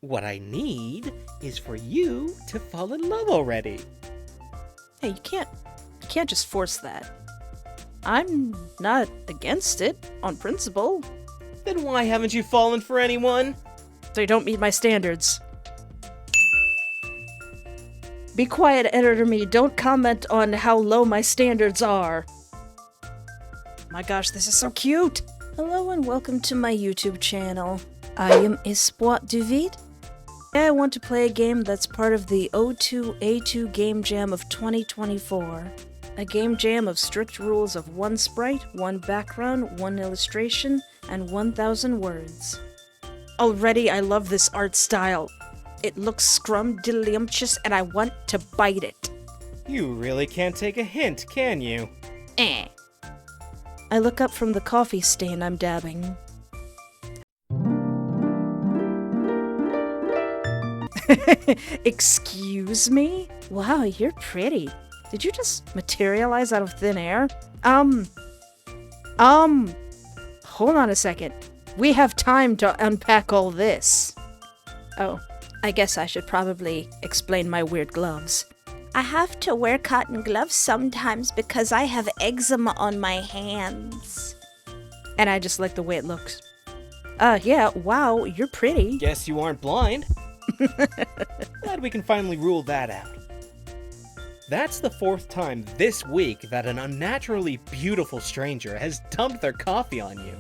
What I need is for you to fall in love already. Hey, you can't just force that. I'm not against it, on principle. Then why haven't you fallen for anyone? They don't meet my standards. Be quiet, editor me. Don't comment on how low my standards are. My gosh, this is so cute! Hello and welcome to my YouTube channel. I am Espoir du Vide. I want to play a game that's part of the O2A2 Game Jam of 2024. A game jam of strict rules of 1 sprite, 1 background, 1 illustration, and 1,000 words. Already I love this art style. It looks scrumdiddlyumptious and I want to bite it. You really can't take a hint, can you? I look up from the coffee stain I'm dabbing. Excuse me? Wow, you're pretty. Did you just materialize out of thin air? Hold on a second. We have time to unpack all this. Oh, I guess I should probably explain my weird gloves. I have to wear cotton gloves sometimes because I have eczema on my hands. And I just like the way it looks. Yeah, wow, you're pretty. Guess you aren't blind. Glad we can finally rule that out. That's the 4th time this week that an unnaturally beautiful stranger has dumped their coffee on you.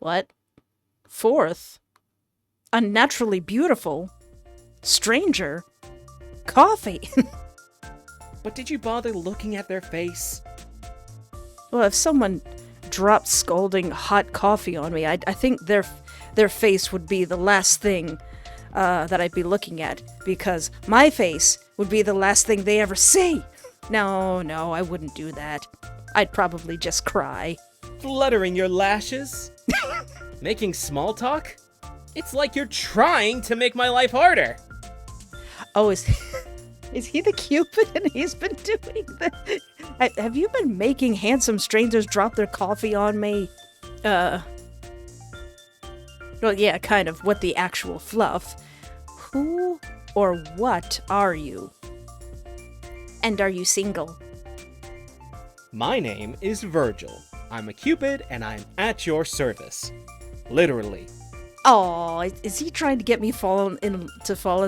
What? 4th? Unnaturally beautiful? Stranger? Coffee? But did you bother looking at their face? Well, if someone dropped scalding hot coffee on me, I think their face would be the last thing that I'd be looking at, because my face would be the last thing they ever see. No, I wouldn't do that. I'd probably just cry. Fluttering your lashes? Making small talk? It's like you're trying to make my life harder. Oh, is he the Cupid and he's been doing that? Have you been making handsome strangers drop their coffee on me? Well, yeah, kind of. What the actual fluff? Who or what are you? And are you single? My name is Virgil. I'm a Cupid and I'm at your service. Literally. Oh, is he trying to get me fall in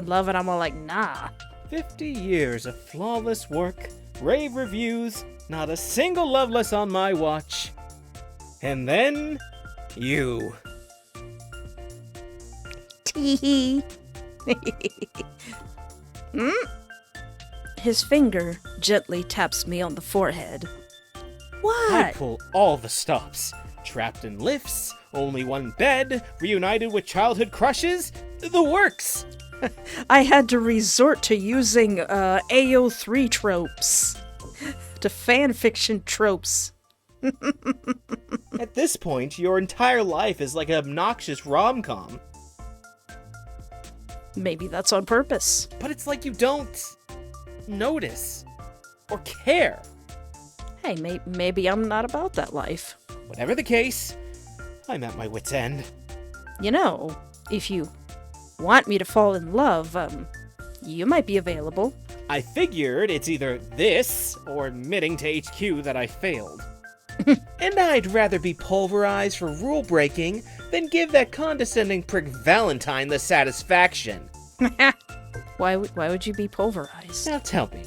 love? And I'm all like, nah. 50 years of flawless work, rave reviews, not a single loveless on my watch. And then, you. Tee. His finger gently taps me on the forehead. What? I pull all the stops. Trapped in lifts, only one bed, reunited with childhood crushes, the works. I had to resort to using AO3 tropes. To fanfiction tropes. At this point, your entire life is like an obnoxious rom-com. Maybe that's on purpose. But it's like you don't notice or care. Hey, maybe I'm not about that life. Whatever the case, I'm at my wit's end. You know, if you want me to fall in love, you might be available. I figured it's either this or admitting to HQ that I failed. And I'd rather be pulverized for rule breaking than give that condescending prick Valentine the satisfaction. Why would you be pulverized? Now tell me,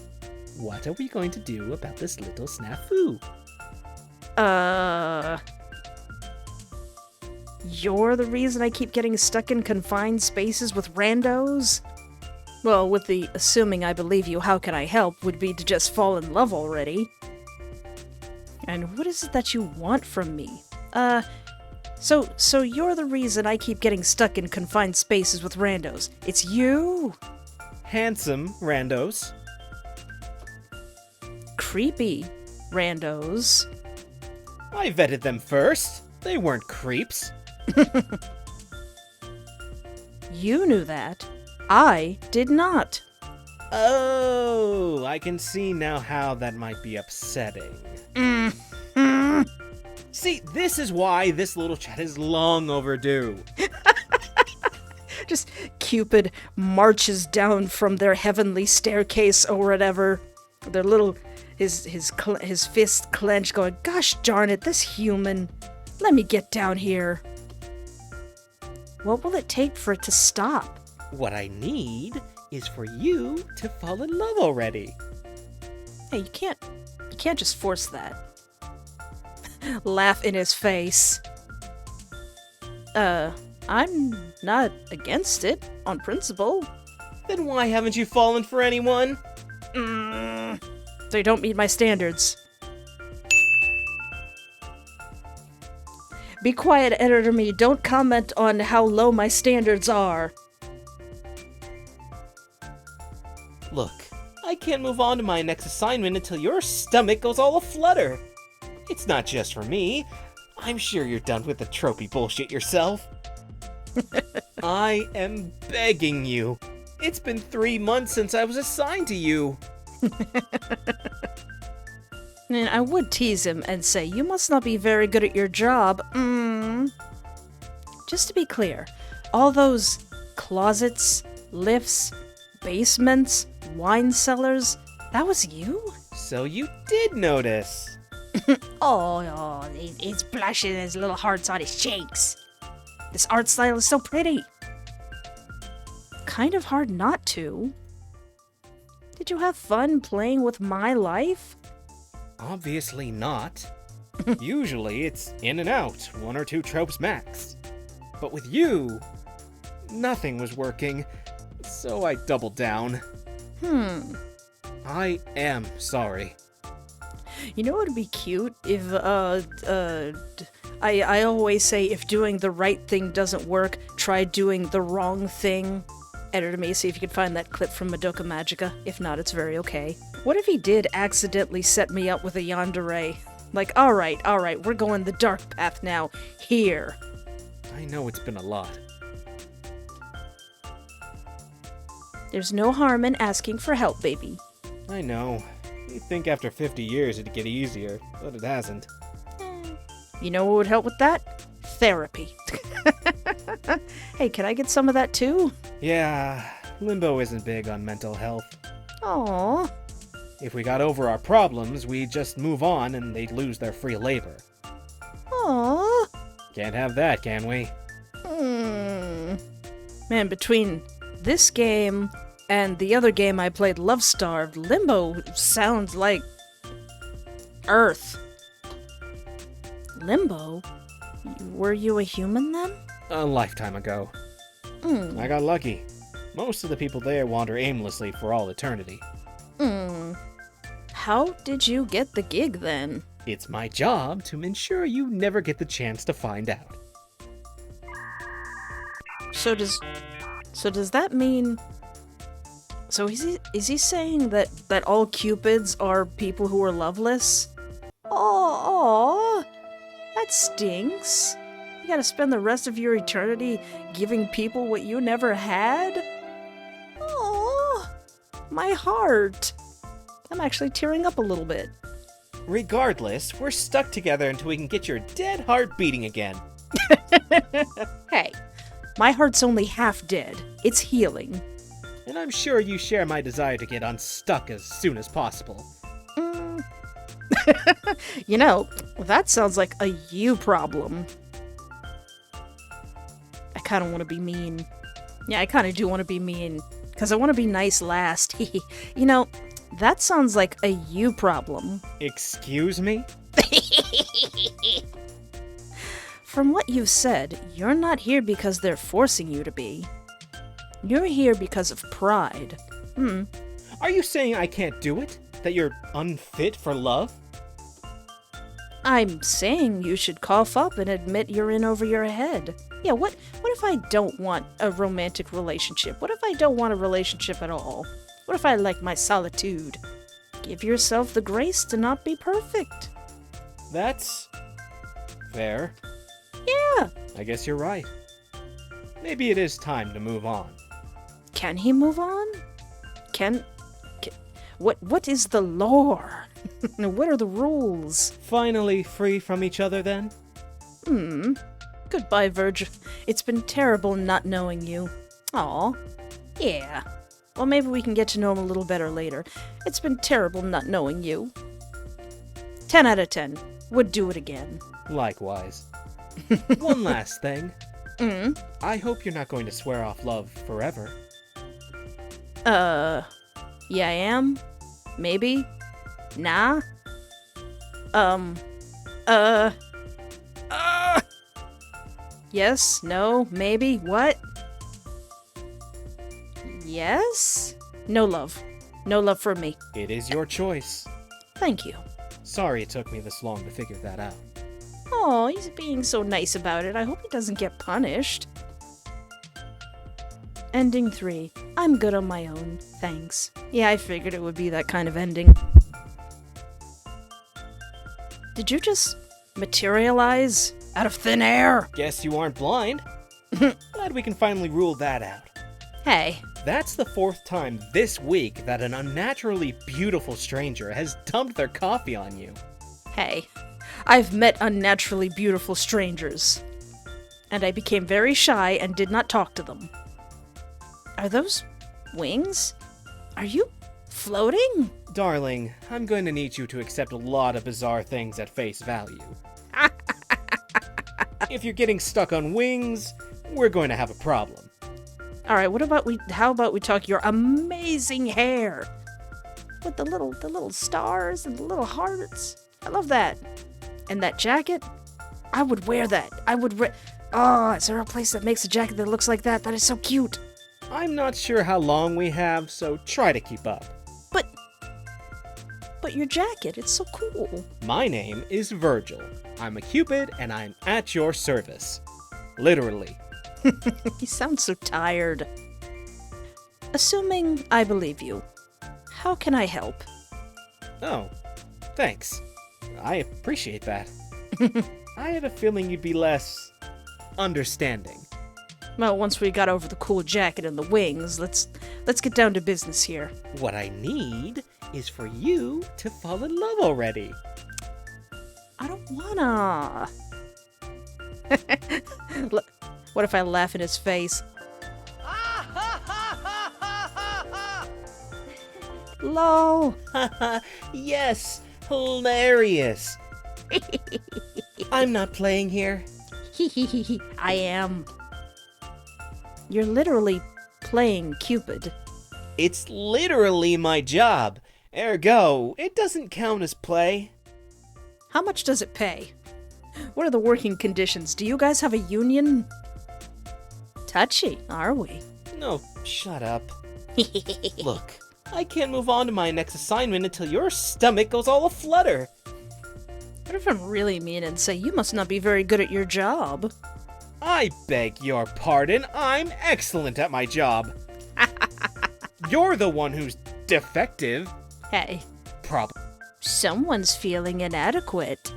what are we going to do about this little snafu? You're the reason I keep getting stuck in confined spaces with randos? Well, with the assuming I believe you, how can I help, would be to just fall in love already. And what is it that you want from me? So you're the reason I keep getting stuck in confined spaces with randos. It's you? Handsome randos. Creepy randos. I vetted them first. They weren't creeps. You knew that. I did not. Oh, I can see now how that might be upsetting. See, this is why this little chat is long overdue. Just Cupid marches down from their heavenly staircase or whatever. Their little, his fist clenched, going, "Gosh darn it, this human. Let me get down here." What will it take for it to stop? What I need is for you to fall in love already. Hey, you can't just force that. Laugh in his face. I'm not against it, on principle. Then why haven't you fallen for anyone? They don't meet my standards. Be quiet, editor me. Don't comment on how low my standards are. Look, I can't move on to my next assignment until your stomach goes all aflutter. It's not just for me. I'm sure you're done with the tropey bullshit yourself. I am begging you. It's been 3 months since I was assigned to you. And I would tease him and say, "You must not be very good at your job." Just to be clear, all those closets, lifts, basements, wine cellars, that was you? So you did notice. Oh, he's blushing, his little hearts on his cheeks. This art style is so pretty. Kind of hard not to. Did you have fun playing with my life? Obviously not. Usually it's in and out, 1 or 2 tropes max. But with you, nothing was working, so I doubled down. I am sorry. You know what would be cute if, I always say if doing the right thing doesn't work, try doing the wrong thing. Editor me, see if you can find that clip from Madoka Magica. If not, it's very okay. What if he did accidentally set me up with a yandere? Like, alright, we're going the dark path now. Here. I know it's been a lot. There's no harm in asking for help, baby. I know. You'd think after 50 years it'd get easier, but it hasn't. You know what would help with that? Therapy. Hey, can I get some of that too? Yeah, Limbo isn't big on mental health. Aww. If we got over our problems, we'd just move on and they'd lose their free labor. Aww. Can't have that, can we? Man, between this game and the other game I played, Love Starved, Limbo sounds like Earth. Limbo? Were you a human then? A lifetime ago. I got lucky. Most of the people there wander aimlessly for all eternity. How did you get the gig then? It's my job to ensure you never get the chance to find out. So does that mean... So is he saying that all Cupids are people who are loveless? Oh, that stinks. You gotta spend the rest of your eternity giving people what you never had? Oh, my heart. I'm actually tearing up a little bit. Regardless, we're stuck together until we can get your dead heart beating again. Hey, my heart's only half dead. It's healing. And I'm sure you share my desire to get unstuck as soon as possible. You know, that sounds like a you problem. I kind of want to be mean. Yeah, I kind of do want to be mean. Because I want to be nice last. You know, that sounds like a you problem. Excuse me? From what you've said, you're not here because they're forcing you to be. You're here because of pride. Are you saying I can't do it? That you're unfit for love? I'm saying you should cough up and admit you're in over your head. Yeah, what if I don't want a romantic relationship? What if I don't want a relationship at all? What if I like my solitude? Give yourself the grace to not be perfect. That's... fair. Yeah. I guess you're right. Maybe it is time to move on. Can he move on? What is the lore? What are the rules? Finally free from each other then? Goodbye, Virgil. It's been terrible not knowing you. Aw. Yeah. Well, maybe we can get to know him a little better later. It's been terrible not knowing you. 10 out of 10. Would do it again. Likewise. One last thing. I hope you're not going to swear off love forever. Yeah, I am. Maybe. Nah. Yes, no, maybe, what? Yes? No love. No love from me. It is your choice. Thank you. Sorry it took me this long to figure that out. Oh, he's being so nice about it. I hope he doesn't get punished. Ending 3. I'm good on my own. Thanks. Yeah, I figured it would be that kind of ending. Did you just materialize out of thin air? Guess you aren't blind. Glad we can finally rule that out. Hey. That's the 4th time this week that an unnaturally beautiful stranger has dumped their coffee on you. Hey. I've met unnaturally beautiful strangers. And I became very shy and did not talk to them. Are those wings? Are you floating? Darling, I'm going to need you to accept a lot of bizarre things at face value. If you're getting stuck on wings, we're going to have a problem. Alright, how about we talk your amazing hair? With the little stars and the little hearts. I love that. And that jacket? I would wear that. Oh, is there a place that makes a jacket that looks like that? That is so cute. I'm not sure how long we have, so try to keep up. But your jacket, it's so cool. My name is Virgil. I'm a Cupid, and I'm at your service. Literally. You sound so tired. Assuming I believe you, how can I help? Oh, thanks. I appreciate that. I had a feeling you'd be less understanding. Well, once we got over the cool jacket and the wings, let's get down to business here. What I need is for you to fall in love already. I don't wanna. What if I laugh in his face? LOL. Yes, hilarious. I'm not playing here. I am. You're literally playing Cupid. It's literally my job. Ergo, it doesn't count as play. How much does it pay? What are the working conditions? Do you guys have a union? Touchy, are we? No, shut up. Look, I can't move on to my next assignment until your stomach goes all aflutter. What if I'm really mean and say you must not be very good at your job? I beg your pardon, I'm excellent at my job. You're the one who's defective. Hey. Problem. Someone's feeling inadequate.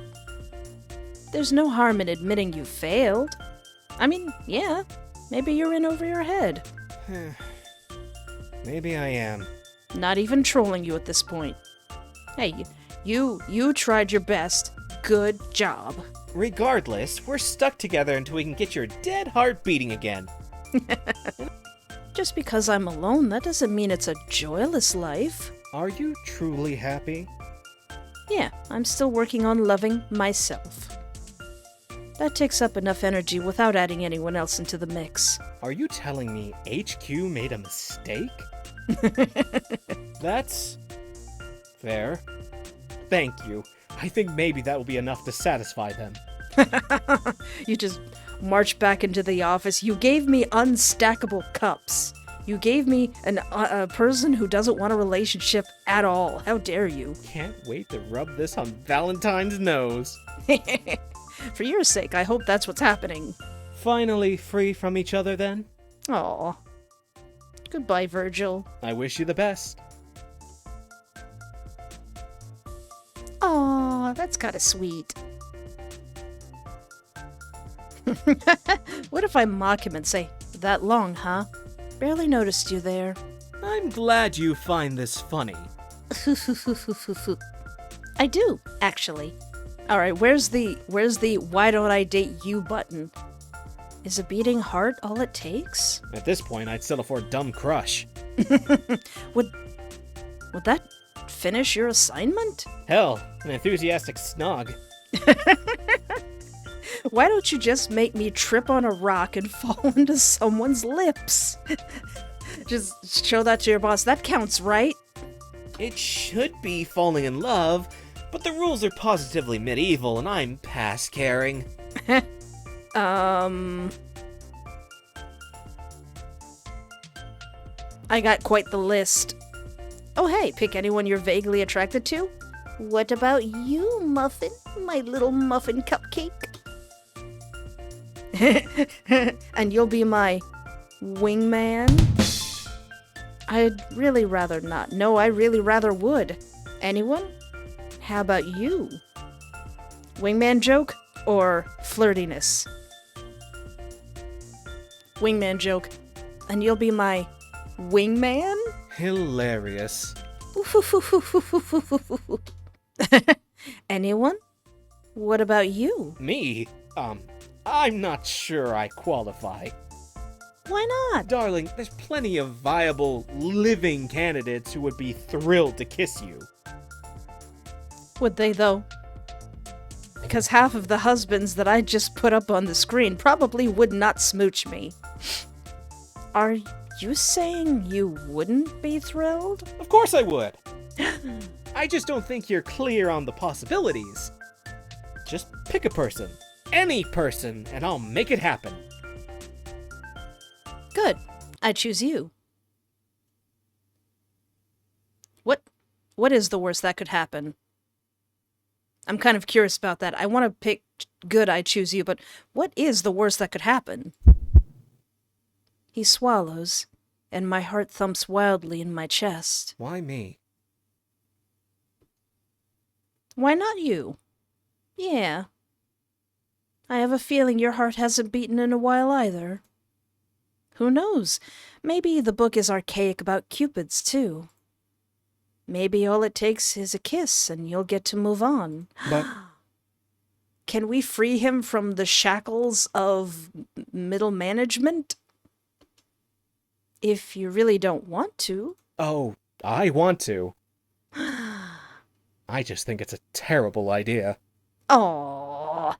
There's no harm in admitting you failed. I mean, yeah, maybe you're in over your head. Maybe I am. Not even trolling you at this point. Hey, you tried your best. Good job. Regardless, we're stuck together until we can get your dead heart beating again. Just because I'm alone, that doesn't mean it's a joyless life. Are you truly happy? Yeah, I'm still working on loving myself. That takes up enough energy without adding anyone else into the mix. Are you telling me HQ made a mistake? That's fair. Thank you. I think maybe that will be enough to satisfy them. You just march back into the office. You gave me unstackable cups. You gave me a person who doesn't want a relationship at all. How dare you? Can't wait to rub this on Valentine's nose. For your sake, I hope that's what's happening. Finally free from each other then? Aw. Goodbye, Virgil. I wish you the best. Aw, that's kinda sweet. What if I mock him and say, that long, huh? Barely noticed you there. I'm glad you find this funny. I do, actually. Alright, where's the why don't I date you button? Is a beating heart all it takes? At this point, I'd settle for a dumb crush. Would that finish your assignment? Hell, an enthusiastic snog. Why don't you just make me trip on a rock and fall into someone's lips? Just show that to your boss. That counts, right? It should be falling in love, but the rules are positively medieval and I'm past caring. I got quite the list. Oh hey, pick anyone you're vaguely attracted to. What about you, Muffin? My little muffin cupcake. And you'll be my wingman? I'd really rather not. No, I really rather would. Anyone? How about you? Wingman joke or flirtiness? Wingman joke. And you'll be my wingman? Hilarious. Anyone? What about you? Me? I'm not sure I qualify. Why not? Darling, there's plenty of viable, living candidates who would be thrilled to kiss you. Would they, though? Because half of the husbands that I just put up on the screen probably would not smooch me. Are you saying you wouldn't be thrilled? Of course I would. I just don't think you're clear on the possibilities. Just pick a person. Any person, and I'll make it happen. Good. I choose you. What is the worst that could happen? I'm kind of curious about that. I want to pick good, I choose you, but what is the worst that could happen? He swallows, and my heart thumps wildly in my chest. Why me? Why not you? Yeah. I have a feeling your heart hasn't beaten in a while either. Who knows? Maybe the book is archaic about Cupids, too. Maybe all it takes is a kiss and you'll get to move on. But can we free him from the shackles of middle management? If you really don't want to. oh, I want to. I just think it's a terrible idea. Aww.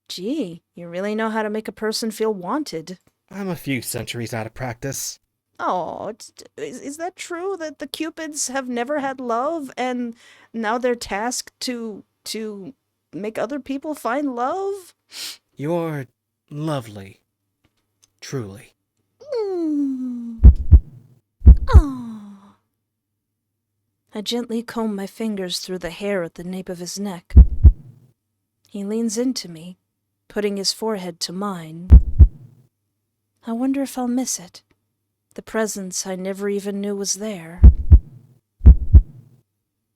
Gee, you really know how to make a person feel wanted. I'm a few centuries out of practice. Oh, is that true that the Cupids have never had love and now they're tasked to make other people find love? You're lovely. Truly. Aww. I gently comb my fingers through the hair at the nape of his neck. He leans into me, putting his forehead to mine. I wonder if I'll miss it. The presence I never even knew was there.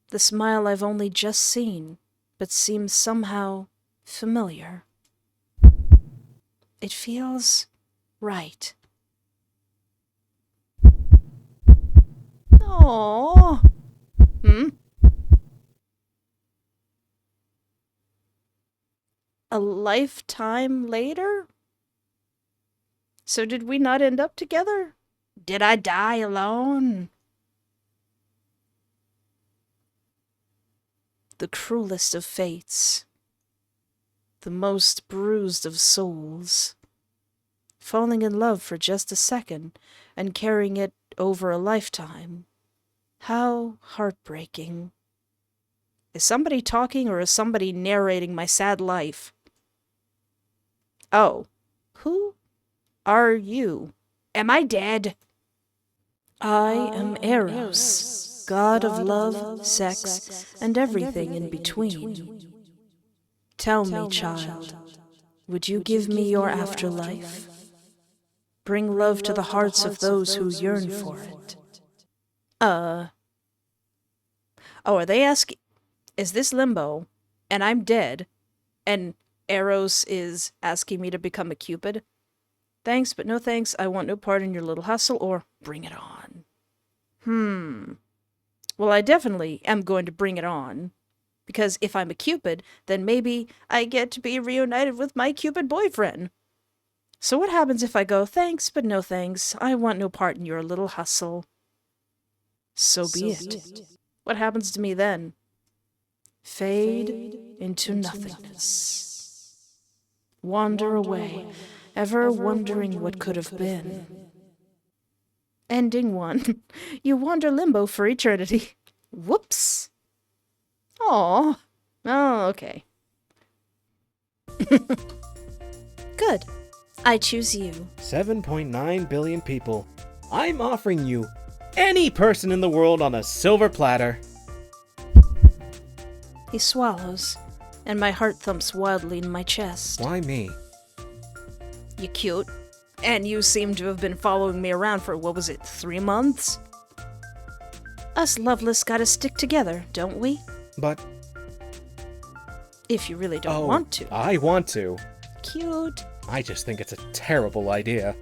The smile I've only just seen, but seems somehow familiar. It feels right. Aww. A lifetime later? So did we not end up together? Did I die alone? The cruelest of fates. The most bruised of souls. Falling in love for just a second and carrying it over a lifetime. How heartbreaking. Is somebody talking or is somebody narrating my sad life? Oh, who are you? Am I dead? I am Eros, god of love, sex, and everything in between. Tell me, child, would you give me your afterlife? Bring love to the hearts of those who yearn for it. Oh, are they asking, is this limbo, and I'm dead, and Eros is asking me to become a Cupid? Thanks, but no thanks. I want no part in your little hustle, or bring it on. Well, I definitely am going to bring it on. Because if I'm a Cupid, then maybe I get to be reunited with my Cupid boyfriend. So what happens if I go, thanks, but no thanks, I want no part in your little hustle? So be it. What happens to me then? Fade into nothingness. Wander away, ever wondering what could have been. Ending 1. You wander limbo for eternity. Whoops. Aw. Oh, okay. Good. I choose you. 7.9 billion people. I'm offering you any person in the world on a silver platter. He swallows, and my heart thumps wildly in my chest. Why me? You cute. And you seem to have been following me around for, 3 months? Us loveless gotta stick together, don't we? But... If you really don't want to. I want to. Cute. I just think it's a terrible idea.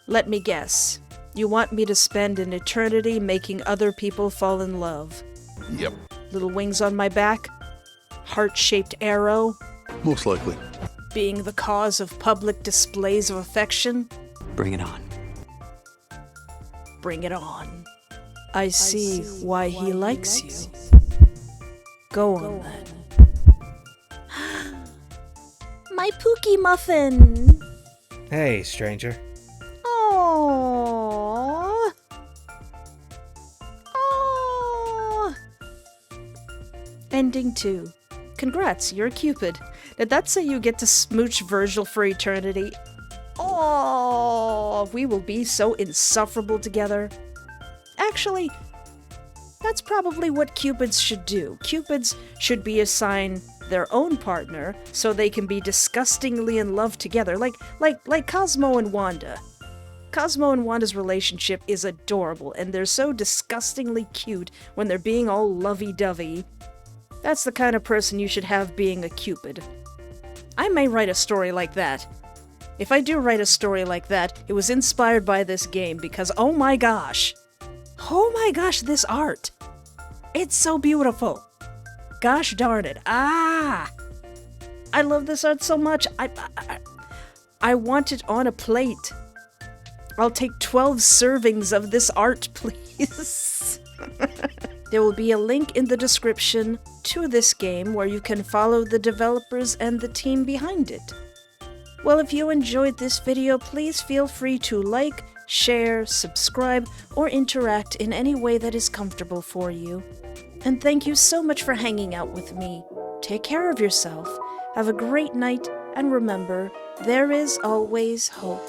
Let me guess. You want me to spend an eternity making other people fall in love? Yep. Little wings on my back? Heart-shaped arrow? Most likely. Being the cause of public displays of affection? Bring it on. Bring it on. I see why he likes you. Go on then. My Pookie Muffin! Hey, stranger. Aww. Aww. Ending 2. Congrats, you're a Cupid. Did that say you get to smooch Virgil for eternity? Oh, we will be so insufferable together. Actually, that's probably what Cupids should do. Cupids should be assigned their own partner so they can be disgustingly in love together, like Cosmo and Wanda. Cosmo and Wanda's relationship is adorable, and they're so disgustingly cute when they're being all lovey-dovey. That's the kind of person you should have being a Cupid. I may write a story like that. If I do write a story like that, it was inspired by this game because, oh my gosh, this art. It's so beautiful. Gosh darn it. I love this art so much. I want it on a plate. I'll take 12 servings of this art, please. There will be a link in the description to this game where you can follow the developers and the team behind it. Well, if you enjoyed this video, please feel free to like, share, subscribe, or interact in any way that is comfortable for you. And thank you so much for hanging out with me. Take care of yourself, have a great night, and remember, there is always hope.